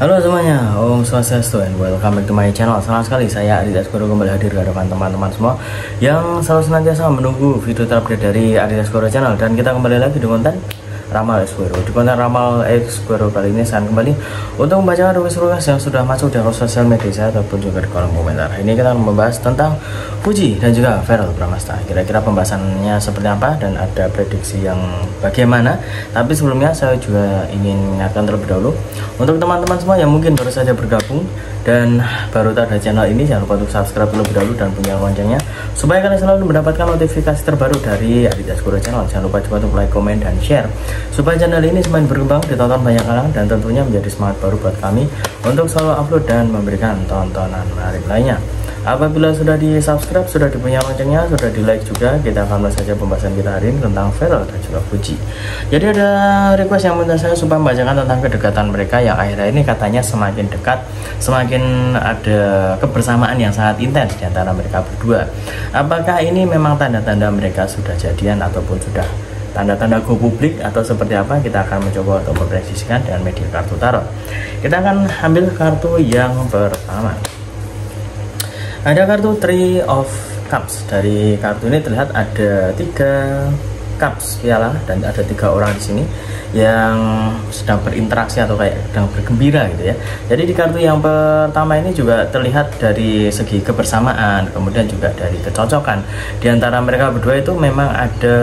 Halo semuanya, Om Swastiastu and welcome back to my channel. Senang sekali saya Adidas Goro kembali hadir ke hadapan teman-teman semua yang selalu senantiasa menunggu video terupdate dari Adidas Goro channel. Dan kita kembali lagi di konten Ramal X Goro. Di konten Ramal X Goro kali ini saya kembali untuk membacakan request yang sudah masuk di akun sosial media saya ataupun juga di kolom komentar. Ini kita akan membahas tentang Fuji dan juga Verrell Bramasta. Kira-kira pembahasannya seperti apa dan ada prediksi yang bagaimana. Tapi sebelumnya saya juga ingin mengingatkan terlebih dahulu untuk teman-teman semua yang mungkin baru saja bergabung dan baru tahu ada channel ini, jangan lupa untuk subscribe terlebih dahulu dan punya loncengnya supaya kalian selalu mendapatkan notifikasi terbaru dari Adidas Goro channel. Jangan lupa juga untuk like, comment, dan share supaya channel ini semakin berkembang, ditonton banyak orang, dan tentunya menjadi semangat baru buat kami untuk selalu upload dan memberikan tontonan menarik lainnya. Apabila sudah di subscribe, sudah dipunya loncengnya, sudah di like juga, kita akan mulai saja pembahasan kita hari ini tentang Verrell dan juga Fuji. Jadi ada request yang minta saya supaya membacakan tentang kedekatan mereka yang akhirnya ini katanya semakin dekat, semakin ada kebersamaan yang sangat intens di antara mereka berdua. Apakah ini memang tanda-tanda mereka sudah jadian ataupun sudah tanda-tanda go publik atau seperti apa? Kita akan mencoba untuk memprediksikan dengan media kartu tarot. Kita akan ambil kartu yang pertama. Ada kartu Three of Cups. Dari kartu ini terlihat ada 3 cups piala dan ada 3 orang di sini yang sedang berinteraksi atau kayak sedang bergembira gitu ya. Jadi di kartu yang pertama ini juga terlihat dari segi kebersamaan, kemudian juga dari kecocokan di antara mereka berdua itu memang ada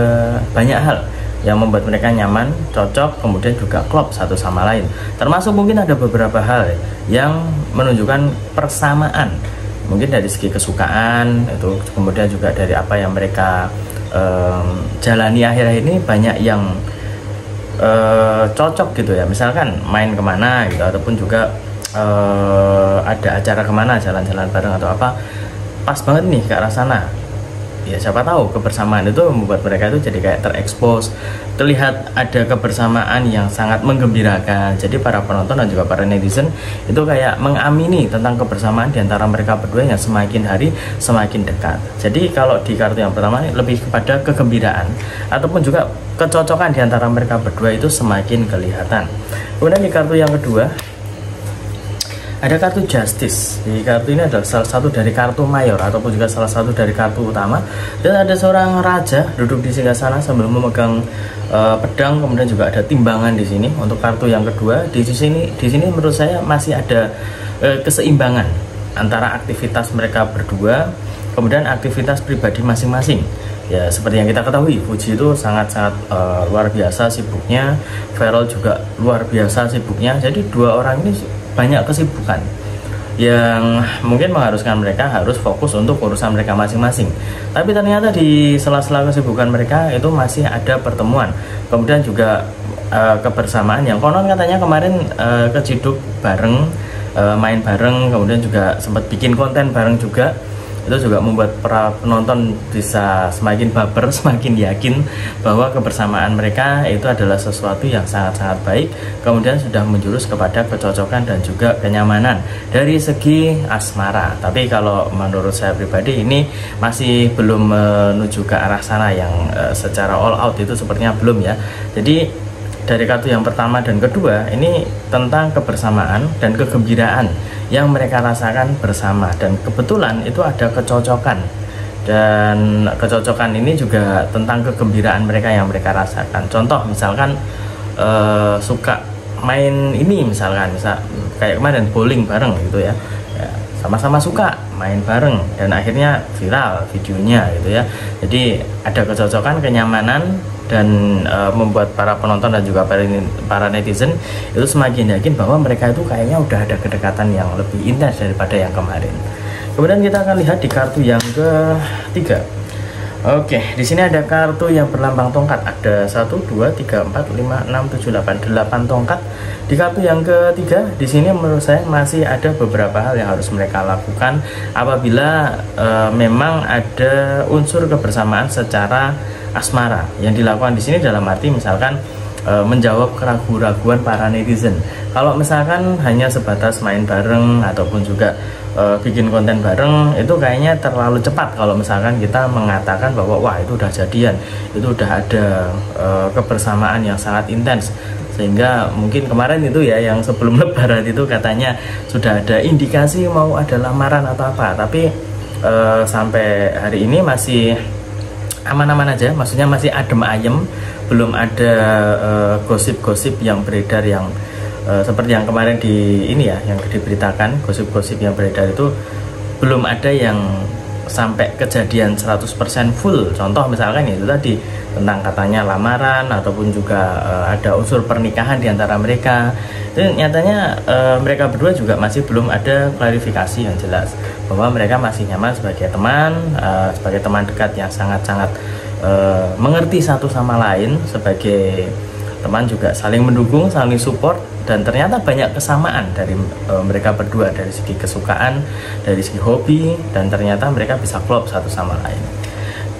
banyak hal yang membuat mereka nyaman, cocok, kemudian juga klop satu sama lain. Termasuk mungkin ada beberapa hal yang menunjukkan persamaan. Mungkin dari segi kesukaan itu, kemudian juga dari apa yang mereka jalani akhir-akhir ini banyak yang cocok gitu ya. Misalkan main kemana gitu, ataupun juga ada acara kemana, jalan-jalan bareng atau apa, pas banget nih ke arah sana. Ya siapa tahu kebersamaan itu membuat mereka itu jadi kayak terekspos, terlihat ada kebersamaan yang sangat menggembirakan. Jadi para penonton dan juga para netizen itu kayak mengamini tentang kebersamaan di antara mereka berdua yang semakin hari semakin dekat. Jadi kalau di kartu yang pertama ini lebih kepada kegembiraan ataupun juga kecocokan di antara mereka berdua itu semakin kelihatan. Kemudian di kartu yang kedua ada kartu Justice. Di kartu ini adalah salah satu dari kartu mayor ataupun juga salah satu dari kartu utama. Dan ada seorang raja duduk di singgasana sambil memegang pedang, kemudian juga ada timbangan di sini. Untuk kartu yang kedua di sini menurut saya masih ada keseimbangan antara aktivitas mereka berdua, kemudian aktivitas pribadi masing-masing. Ya seperti yang kita ketahui, Fuji itu sangat-sangat luar biasa sibuknya, Verrell juga luar biasa sibuknya. Jadi dua orang ini banyak kesibukan yang mungkin mengharuskan mereka harus fokus untuk urusan mereka masing-masing. Tapi ternyata di sela-sela kesibukan mereka itu masih ada pertemuan, kemudian juga kebersamaan yang konon katanya kemarin keciduk bareng, main bareng, kemudian juga sempat bikin konten bareng juga. Itu juga membuat para penonton bisa semakin baper, semakin yakin bahwa kebersamaan mereka itu adalah sesuatu yang sangat-sangat baik, kemudian sudah menjurus kepada kecocokan dan juga kenyamanan dari segi asmara. Tapi kalau menurut saya pribadi ini masih belum menuju ke arah sana yang secara all out itu sepertinya belum ya. Jadi dari kartu yang pertama dan kedua ini tentang kebersamaan dan kegembiraan yang mereka rasakan bersama, dan kebetulan itu ada kecocokan, dan kecocokan ini juga tentang kegembiraan mereka yang mereka rasakan. Contoh misalkan suka main ini, misal kayak kemarin bowling bareng gitu ya, sama-sama suka main bareng dan akhirnya viral videonya gitu ya. Jadi ada kecocokan, kenyamanan, dan membuat para penonton dan juga para netizen itu semakin yakin bahwa mereka itu kayaknya udah ada kedekatan yang lebih intens daripada yang kemarin. Kemudian kita akan lihat di kartu yang ketiga. Oke, di sini ada kartu yang berlambang tongkat. Ada 1, 2, 3, 4, 5, 6, 7, 8 tongkat. Di kartu yang ketiga, di sini menurut saya masih ada beberapa hal yang harus mereka lakukan apabila memang ada unsur kebersamaan secara asmara yang dilakukan di sini, dalam arti misalkan menjawab keraguan-raguan para netizen. Kalau misalkan hanya sebatas main bareng ataupun juga bikin konten bareng, itu kayaknya terlalu cepat kalau misalkan kita mengatakan bahwa wah itu udah jadian, itu udah ada kebersamaan yang sangat intens. sehingga mungkin kemarin itu ya yang sebelum Lebaran itu katanya sudah ada indikasi mau ada lamaran atau apa, tapi sampai hari ini masih aman-aman aja, maksudnya masih adem ayem, belum ada gosip-gosip yang beredar yang seperti yang kemarin di ini ya, yang diberitakan gosip-gosip yang beredar itu belum ada yang sampai kejadian 100% full. Contoh misalkan itu tadi tentang katanya lamaran ataupun juga ada unsur pernikahan di antara mereka. Itu nyatanya mereka berdua juga masih belum ada klarifikasi yang jelas bahwa mereka masih nyaman sebagai teman dekat yang sangat-sangat mengerti satu sama lain, sebagai teman juga saling mendukung, saling support, dan ternyata banyak kesamaan dari mereka berdua dari segi kesukaan, dari segi hobi, dan ternyata mereka bisa klop satu sama lain.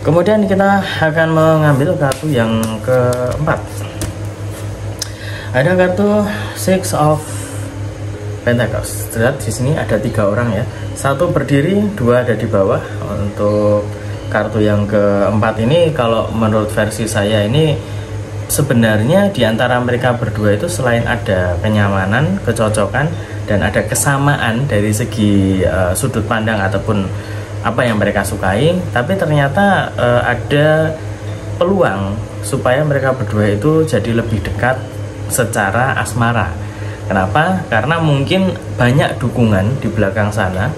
Kemudian kita akan mengambil kartu yang keempat. Ada kartu Six of Pentacles. Terlihat di sini ada 3 orang ya. 1 berdiri, 2 ada di bawah. Untuk kartu yang keempat ini, kalau menurut versi saya ini sebenarnya di antara mereka berdua itu selain ada kenyamanan, kecocokan, dan ada kesamaan dari segi sudut pandang ataupun apa yang mereka sukai, tapi ternyata ada peluang supaya mereka berdua itu jadi lebih dekat secara asmara. Kenapa? Karena mungkin banyak dukungan di belakang sana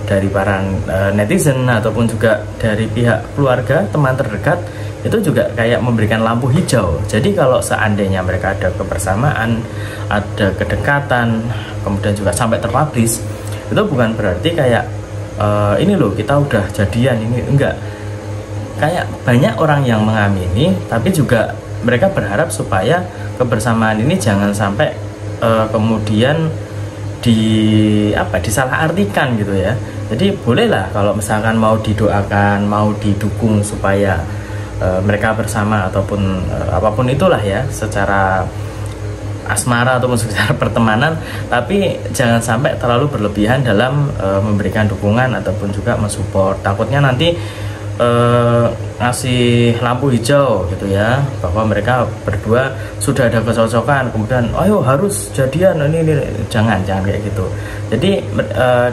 dari para netizen ataupun juga dari pihak keluarga, teman terdekat, itu juga kayak memberikan lampu hijau. Jadi kalau seandainya mereka ada kebersamaan, ada kedekatan, kemudian juga sampai terpublish, itu bukan berarti kayak ini loh kita udah jadian, ini enggak. Kayak banyak orang yang mengamini, tapi juga mereka berharap supaya kebersamaan ini jangan sampai kemudian disalahartikan gitu ya. Jadi bolehlah kalau misalkan mau didoakan, mau didukung supaya mereka bersama ataupun apapun itulah ya, secara asmara ataupun secara pertemanan, tapi jangan sampai terlalu berlebihan dalam memberikan dukungan ataupun juga mensupport. Takutnya nanti ngasih lampu hijau gitu ya, bahwa mereka berdua sudah ada kecocokan, kemudian ayo harus jadian, ini jangan kayak gitu. Jadi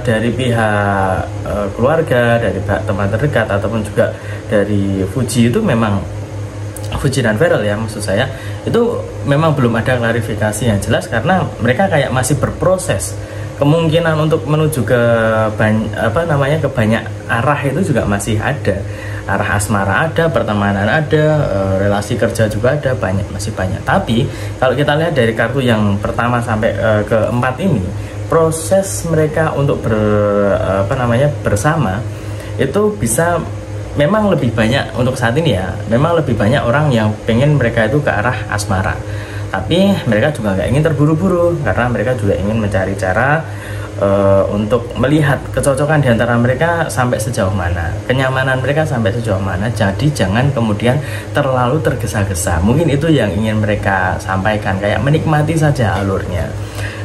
dari pihak keluarga, dari pihak teman terdekat ataupun juga dari Fuji itu memang Fuji dan Feral ya, maksud saya itu memang belum ada klarifikasi yang jelas karena mereka kayak masih berproses. Kemungkinan untuk menuju ke ke banyak arah itu juga masih ada. Arah asmara ada, pertemanan ada, relasi kerja juga ada, masih banyak. Tapi kalau kita lihat dari kartu yang pertama sampai keempat ini, proses mereka untuk bersama itu bisa memang lebih banyak untuk saat ini ya. Memang lebih banyak orang yang pengen mereka itu ke arah asmara. Tapi mereka juga nggak ingin terburu-buru karena mereka juga ingin mencari cara untuk melihat kecocokan di antara mereka sampai sejauh mana, kenyamanan mereka sampai sejauh mana. Jadi jangan kemudian terlalu tergesa-gesa. Mungkin itu yang ingin mereka sampaikan, kayak menikmati saja alurnya.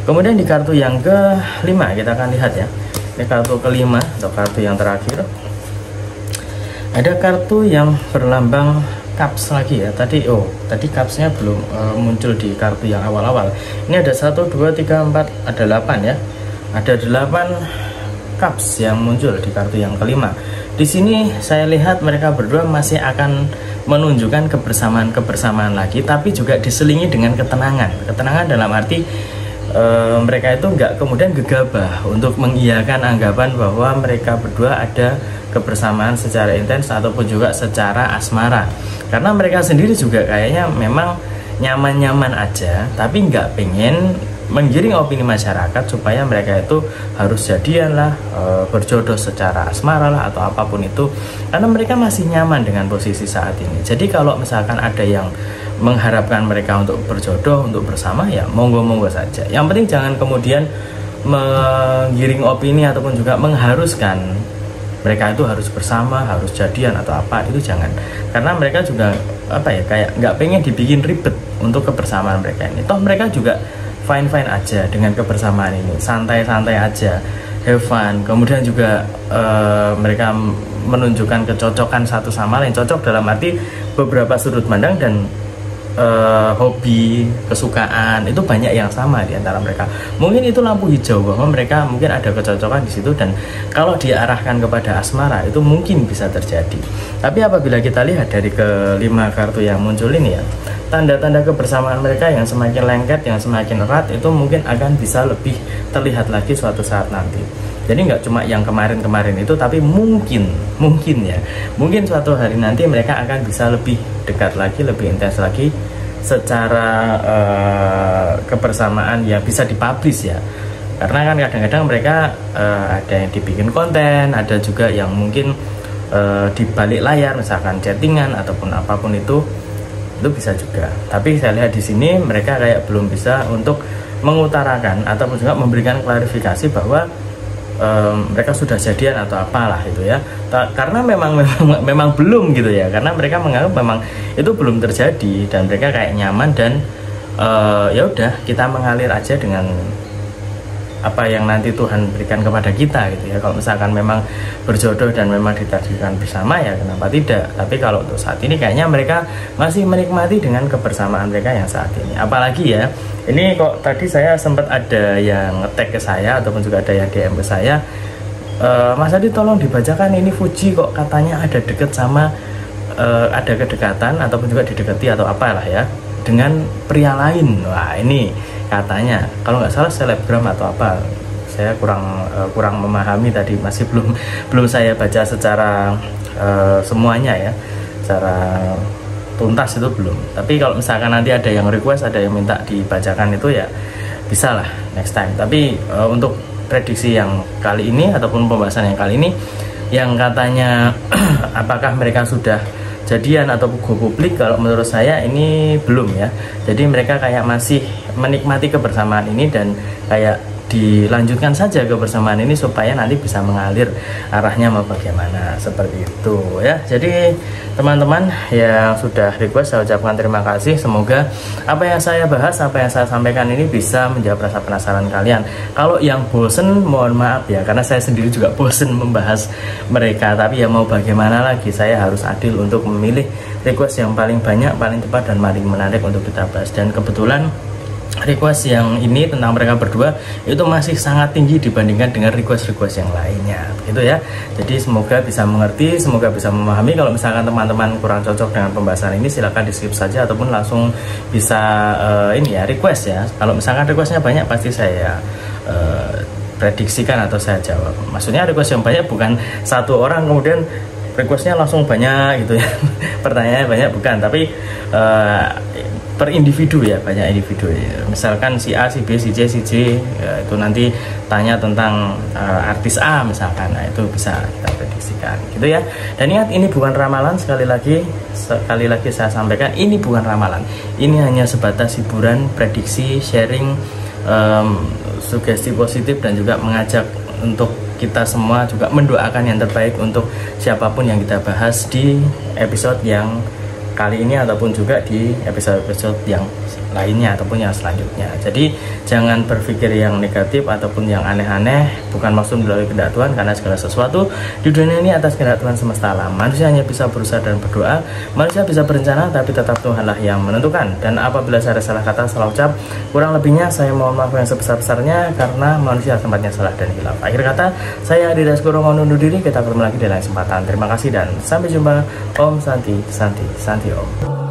Kemudian di kartu yang kelima kita akan lihat ya. Ini kartu kelima atau kartu yang terakhir. Ada kartu yang berlambang cups lagi ya. Tadi cupsnya belum muncul di kartu yang awal-awal. Ini ada 1, 2, 3, 4, ada 8 ya. Ada 8 cups yang muncul di kartu yang kelima. Di sini saya lihat mereka berdua masih akan menunjukkan kebersamaan lagi, tapi juga diselingi dengan ketenangan. Ketenangan dalam arti mereka itu nggak kemudian gegabah untuk mengiyakan anggapan bahwa mereka berdua ada kebersamaan secara intens ataupun juga secara asmara. Karena mereka sendiri juga kayaknya memang nyaman-nyaman aja, tapi nggak pengen menggiring opini masyarakat supaya mereka itu harus jadian lah, berjodoh secara asmara lah atau apapun itu, karena mereka masih nyaman dengan posisi saat ini. Jadi kalau misalkan ada yang mengharapkan mereka untuk berjodoh, untuk bersama, ya monggo-monggo saja. Yang penting jangan kemudian menggiring opini ataupun juga mengharuskan mereka itu harus bersama, harus jadian atau apa, itu jangan. Karena mereka juga kayak nggak pengen dibikin ribet untuk kebersamaan mereka ini. Toh mereka juga fine-fine aja dengan kebersamaan ini, santai-santai aja, have fun. Kemudian juga mereka menunjukkan kecocokan satu sama lain. Cocok dalam arti beberapa sudut pandang dan hobi, kesukaan itu banyak yang sama di antara mereka. Mungkin itu lampu hijau bahwa mereka mungkin ada kecocokan di situ, dan kalau diarahkan kepada asmara itu mungkin bisa terjadi. Tapi apabila kita lihat dari kelima kartu yang muncul ini ya, tanda-tanda kebersamaan mereka yang semakin lengket, yang semakin erat itu mungkin akan bisa lebih terlihat lagi suatu saat nanti. Jadi nggak cuma yang kemarin-kemarin itu, tapi mungkin suatu hari nanti mereka akan bisa lebih dekat lagi, lebih intens lagi secara kebersamaan yang bisa dipublish ya. Karena kan kadang-kadang mereka ada yang dibikin konten, ada juga yang mungkin di balik layar misalkan chattingan ataupun apapun itu bisa juga. Tapi saya lihat di sini mereka kayak belum bisa untuk mengutarakan ataupun juga memberikan klarifikasi bahwa mereka sudah jadian atau apalah itu ya, karena memang belum gitu ya, karena mereka menganggap memang itu belum terjadi dan mereka kayak nyaman dan ya udah kita mengalir aja dengan apa yang nanti Tuhan berikan kepada kita gitu ya. Kalau misalkan memang berjodoh dan memang ditakdirkan bersama ya kenapa tidak. Tapi kalau untuk saat ini kayaknya mereka masih menikmati dengan kebersamaan mereka yang saat ini. Apalagi ya, ini kok tadi saya sempat ada yang nge-tag ke saya ataupun juga ada yang DM ke saya, Mas Adi tolong dibacakan ini Fuji kok katanya ada deket sama ada kedekatan ataupun juga didekati atau apalah ya dengan pria lain. Wah ini katanya kalau nggak salah selebgram atau apa, saya kurang memahami tadi, masih belum saya baca secara semuanya ya, secara tuntas itu belum. Tapi kalau misalkan nanti ada yang request, ada yang minta dibacakan itu ya bisa lah next time. Tapi untuk prediksi yang kali ini ataupun pembahasan yang kali ini yang katanya apakah mereka sudah jadian atau go publik, kalau menurut saya ini belum ya. Jadi mereka kayak masih menikmati kebersamaan ini dan kayak dilanjutkan saja kebersamaan ini supaya nanti bisa mengalir arahnya mau bagaimana, seperti itu ya. Jadi teman-teman yang sudah request saya ucapkan terima kasih. Semoga apa yang saya bahas, apa yang saya sampaikan ini bisa menjawab rasa penasaran kalian. Kalau yang bosen mohon maaf ya, karena saya sendiri juga bosen membahas mereka. Tapi ya mau bagaimana lagi, saya harus adil untuk memilih request yang paling banyak, paling tepat dan paling menarik untuk kita bahas. Dan kebetulan request yang ini tentang mereka berdua itu masih sangat tinggi dibandingkan dengan request-request yang lainnya gitu ya. Jadi semoga bisa mengerti, semoga bisa memahami. Kalau misalkan teman-teman kurang cocok dengan pembahasan ini silahkan di skip saja ataupun langsung bisa ini ya request ya. Kalau misalkan requestnya banyak pasti saya prediksikan atau saya jawab. Maksudnya request yang banyak bukan satu orang kemudian requestnya langsung banyak gitu ya pertanyaannya banyak, bukan, tapi per individu ya, banyak individu ya. Misalkan si A, si B, si C, si J ya, itu nanti tanya tentang artis A misalkan, nah itu bisa kita prediksikan gitu ya. Dan ingat ini bukan ramalan, sekali lagi saya sampaikan ini bukan ramalan, ini hanya sebatas hiburan, prediksi, sharing, sugesti positif dan juga mengajak untuk kita semua juga mendoakan yang terbaik untuk siapapun yang kita bahas di episode yang kali ini ataupun juga di episode-episode yang lainnya ataupun yang selanjutnya. Jadi jangan berpikir yang negatif ataupun yang aneh-aneh, bukan maksud melalui kehendak Tuhan, karena segala sesuatu di dunia ini atas kehendak Tuhan semesta alam. Manusia hanya bisa berusaha dan berdoa, manusia bisa berencana, tapi tetap Tuhanlah yang menentukan. Dan apabila saya ada salah kata, salah ucap, kurang lebihnya saya mohon maaf yang sebesar-besarnya, karena manusia tempatnya salah dan hilaf. Akhir kata, saya Adi Daskoro mau undur diri. Kita ketemu lagi di lain kesempatan. Terima kasih dan sampai jumpa. Om Santi Santi Santi Om.